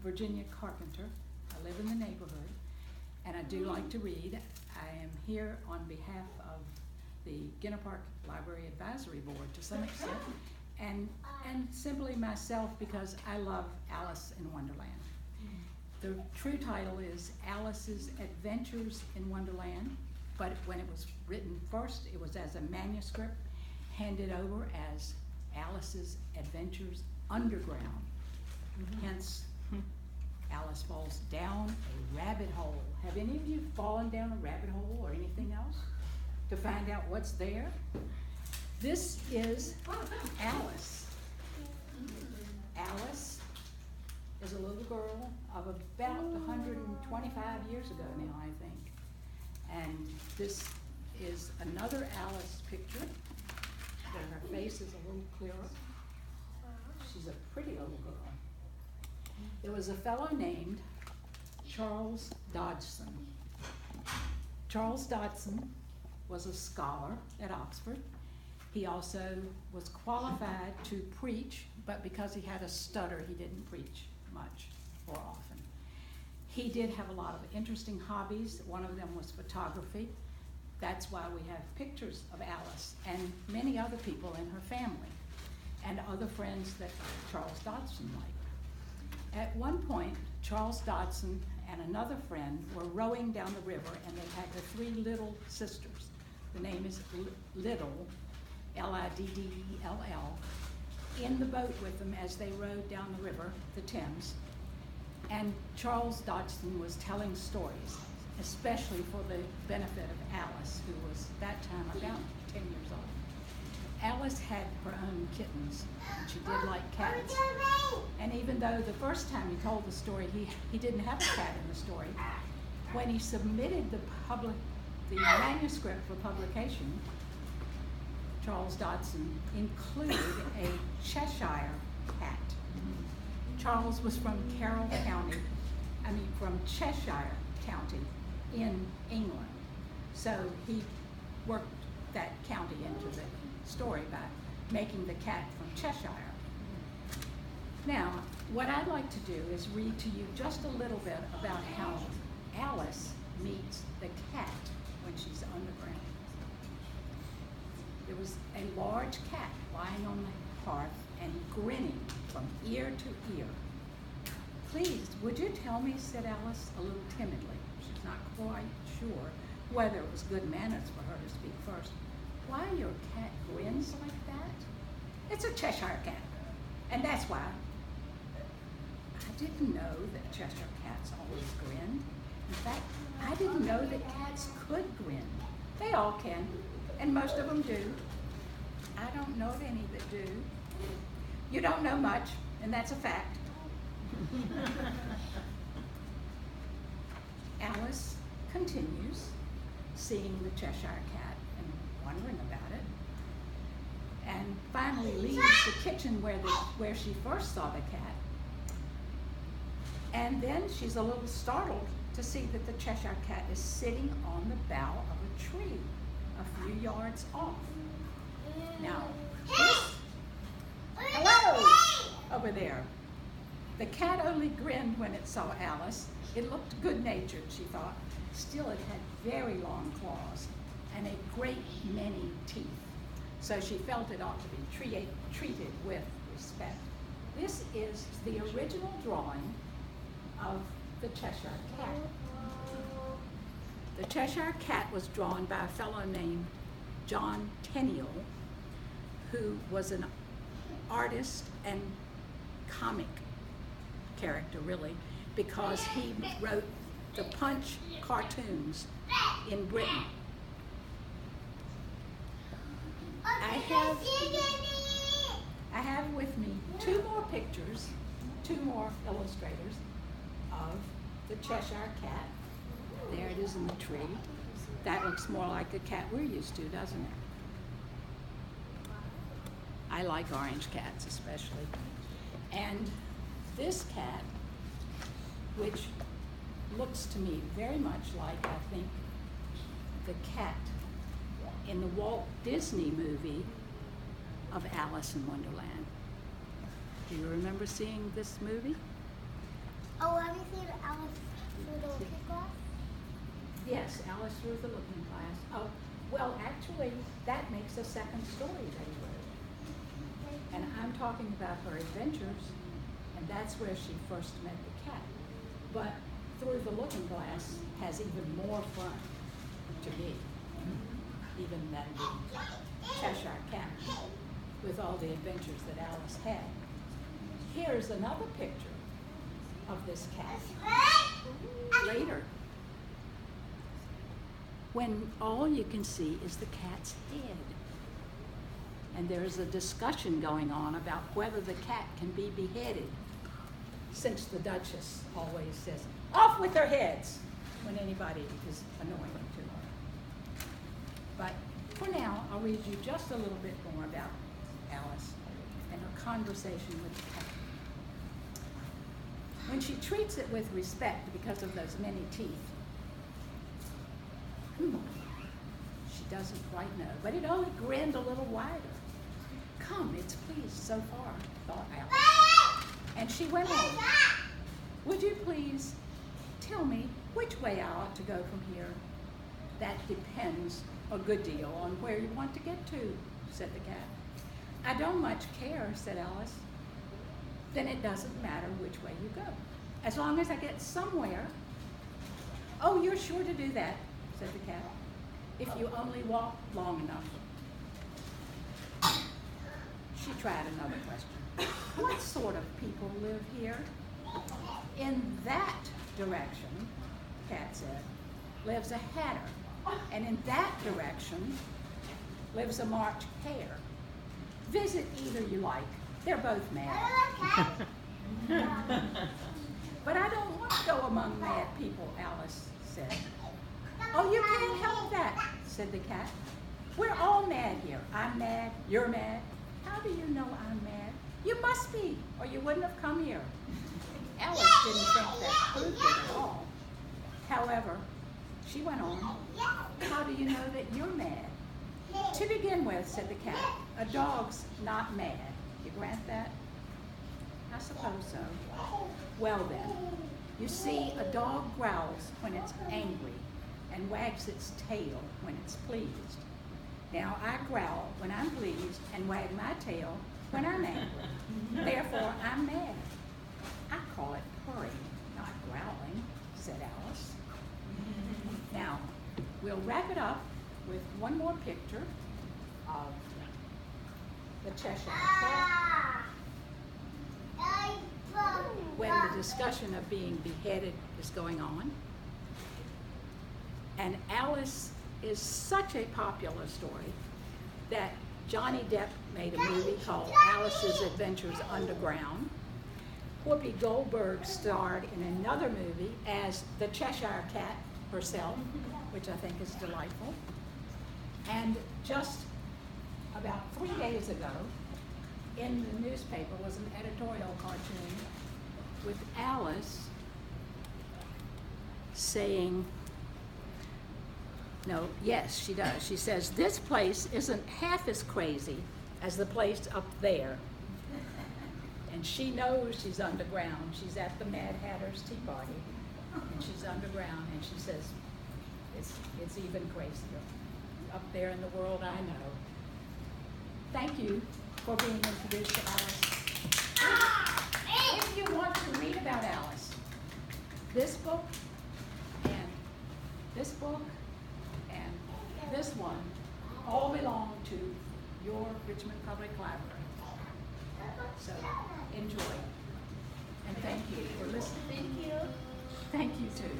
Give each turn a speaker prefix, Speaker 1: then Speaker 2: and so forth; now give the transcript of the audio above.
Speaker 1: Virginia Carpenter. I live in the neighborhood, and I do like to read. I am here on behalf of the Ginner Park Library Advisory Board to some extent, and simply myself because I love Alice in Wonderland. The true title is Alice's Adventures in Wonderland, but when it was written first, it was as a manuscript handed over as Alice's Adventures Underground. Hence, Alice falls down a rabbit hole. Have any of you fallen down a rabbit hole or anything else to find out what's there? This is Alice. Alice is a little girl of about 125 years ago now, I think. And this is another Alice picture. Her face is a little clearer. She's a pretty little girl. There was a fellow named Charles Dodgson. Charles Dodgson was a scholar at Oxford. He also was qualified to preach, but because he had a stutter, he didn't preach much or often. He did have a lot of interesting hobbies. One of them was photography. That's why we have pictures of Alice and many other people in her family and other friends that Charles Dodgson liked. At one point, Charles Dodgson and another friend were rowing down the river, and they had the three little sisters. The name is Liddell, Liddell, in the boat with them as they rowed down the river, the Thames. And Charles Dodgson was telling stories, especially for the benefit of Alice, who was that time about 10 years old. Alice had her own kittens, and she did like cats. And even though the first time he told the story, he didn't have a cat in the story, when he submitted the manuscript for publication, Charles Dodgson included a Cheshire cat. Charles was from from Cheshire County in England. So he worked that county into the story by making the cat from Cheshire. Now, what I'd like to do is read to you just a little bit about how Alice meets the cat when she's underground. There was a large cat lying on the hearth and grinning from ear to ear. "Please, would you tell me," said Alice a little timidly. She's not quite sure whether it was good manners for her to speak first. "Why your cat grins like that?" "It's a Cheshire cat, and that's why." I didn't know that Cheshire cats always grinned. In fact, I didn't know that cats could grin. They all can, and most of them do. I don't know of any that do. You don't know much, and that's a fact. Alice continues seeing the Cheshire cat and wondering about it, and finally leaves the kitchen where she first saw the cat. And then she's a little startled to see that the Cheshire cat is sitting on the bough of a tree a few yards off. Now, hello, over there. The cat only grinned when it saw Alice. It looked good-natured, she thought. Still, it had very long claws and a great many teeth. So she felt it ought to be treated with respect. This is the original drawing of the Cheshire cat. The Cheshire cat was drawn by a fellow named John Tenniel, who was an artist and comic character, really, because he wrote the Punch cartoons in Britain. I have with me two more pictures, two more illustrators of the Cheshire cat. There it is in the tree. That looks more like a cat we're used to, doesn't it? I like orange cats especially. And this cat, which looks to me very much like, I think, the cat in the Walt Disney movie of Alice in Wonderland. Do you remember seeing this movie?
Speaker 2: Oh, have you seen Alice through the looking glass?
Speaker 1: Yes, Alice Through the Looking Glass. Oh, well, actually, that makes a second story that he wrote. And I'm talking about her adventures, and that's where she first met the cat. But Through the Looking Glass has even more fun to me, even than the Cheshire Cat, with all the adventures that Alice had. Here's another picture of this cat later, when all you can see is the cat's head. And there's a discussion going on about whether the cat can be beheaded, since the Duchess always says, "Off with their heads," when anybody is annoying to her. But for now, I'll read you just a little bit more about Alice and her conversation with the cat. When she treats it with respect because of those many teeth, she doesn't quite know, but it only grinned a little wider. Come, it's pleased so far, thought Alice. And she went on. Would you please tell me which way I ought to go from here? That depends a good deal on where you want to get to, said the cat. I don't much care, said Alice. Then it doesn't matter which way you go, as long as I get somewhere. Oh, you're sure to do that, said the cat, if you only walk long enough. She tried another question. What sort of people live here? In that direction, the cat said, lives a hatter, and in that direction lives a March hare. Visit either you like. They're both mad. But I don't want to go among mad people, Alice said. Oh, you can't help that, said the cat. We're all mad here. I'm mad, you're mad. How do you know I'm mad? You must be, or you wouldn't have come here. Alice didn't think that proved it at all. However, she went on, how do you know that you're mad? To begin with, said the cat, a dog's not mad. You grant that? I suppose so. Well then, you see, a dog growls when it's angry and wags its tail when it's pleased. Now I growl when I'm pleased and wag my tail when I'm angry. Therefore, I'm mad. I call it purring, not growling, said Alice. Now, we'll wrap it up with one more picture of the Cheshire Cat when the discussion of being beheaded is going on. And Alice is such a popular story that Johnny Depp made a movie called Alice's Adventures Underground. Whoopi Goldberg starred in another movie as the Cheshire Cat herself, which I think is delightful. And just about 3 days ago, in the newspaper was an editorial cartoon with Alice saying, no, yes, she does. She says, this place isn't half as crazy as the place up there. And she knows she's underground. She's at the Mad Hatter's Tea Party, and she's underground, and she says, it's even crazier up there in the world I know. Thank you for being introduced to Alice. If you want to read about Alice, this book and this book and this one all belong to your Richmond Public Library. So enjoy. And thank you for listening.
Speaker 2: Thank you.
Speaker 1: Thank you too.